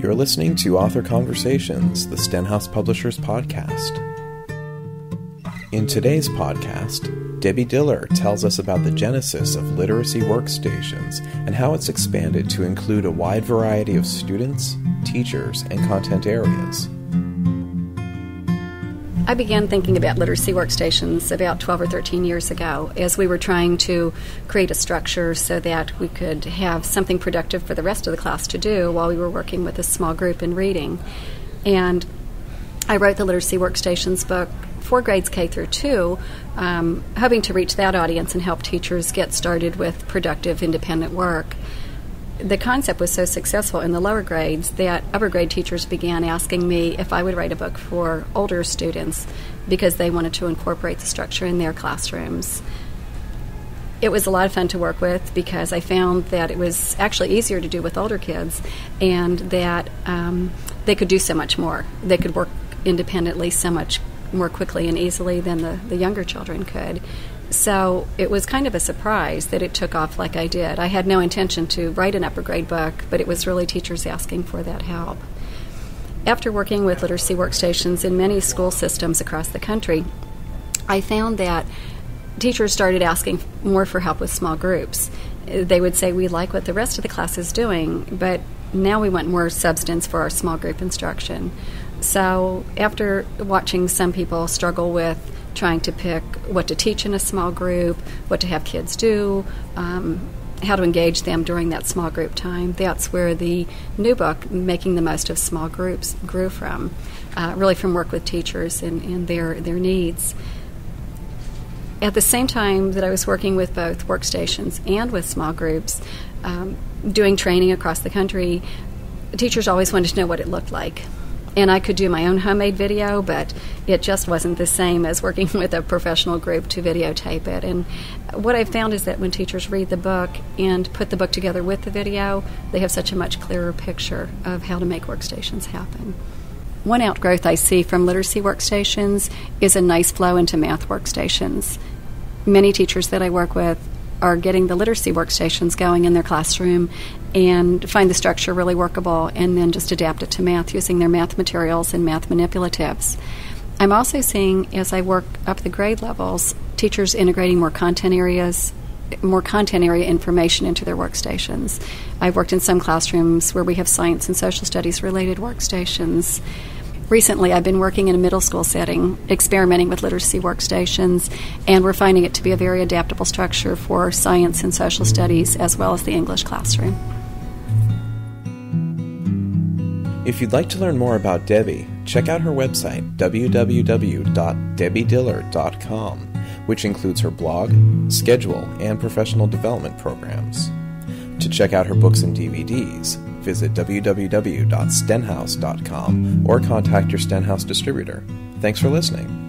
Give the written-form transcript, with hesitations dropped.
You're listening to Author Conversations, the Stenhouse Publishers podcast. In today's podcast, Debbie Diller tells us about the genesis of literacy workstations and how it's expanded to include a wide variety of students, teachers, and content areas. I began thinking about literacy workstations about 12 or 13 years ago as we were trying to create a structure so that we could have something productive for the rest of the class to do while we were working with a small group in reading. And I wrote the literacy workstations book for grades K through 2, hoping to reach that audience and help teachers get started with productive independent work. The concept was so successful in the lower grades that upper grade teachers began asking me if I would write a book for older students because they wanted to incorporate the structure in their classrooms. It was a lot of fun to work with because I found that it was actually easier to do with older kids and that they could do so much more. They could work independently so much more quickly and easily than the younger children could. So it was kind of a surprise that it took off like I did. I had no intention to write an upper grade book, but it was really teachers asking for that help. After working with literacy workstations in many school systems across the country, I found that teachers started asking more for help with small groups. They would say, we like what the rest of the class is doing, but now we want more substance for our small group instruction. So after watching some people struggle with trying to pick what to teach in a small group, what to have kids do, how to engage them during that small group time, that's where the new book, Making the Most of Small Groups, grew from, really from work with teachers and their needs. At the same time that I was working with both workstations and with small groups, doing training across the country, teachers always wanted to know what it looked like. And I could do my own homemade video, but it just wasn't the same as working with a professional group to videotape it. And what I've found is that when teachers read the book and put the book together with the video, they have such a much clearer picture of how to make workstations happen. One outgrowth I see from literacy workstations is a nice flow into math workstations. Many teachers that I work with are getting the literacy workstations going in their classroom and find the structure really workable and then just adapt it to math using their math materials and math manipulatives. I'm also seeing, as I work up the grade levels, teachers integrating more content area information into their workstations. I've worked in some classrooms where we have science and social studies related workstations. Recently, I've been working in a middle school setting, experimenting with literacy workstations, and we're finding it to be a very adaptable structure for science and social studies as well as the English classroom. If you'd like to learn more about Debbie, check out her website, www.debbiediller.com, which includes her blog, schedule, and professional development programs. To check out her books and DVDs, visit www.stenhouse.com or contact your Stenhouse distributor. Thanks for listening.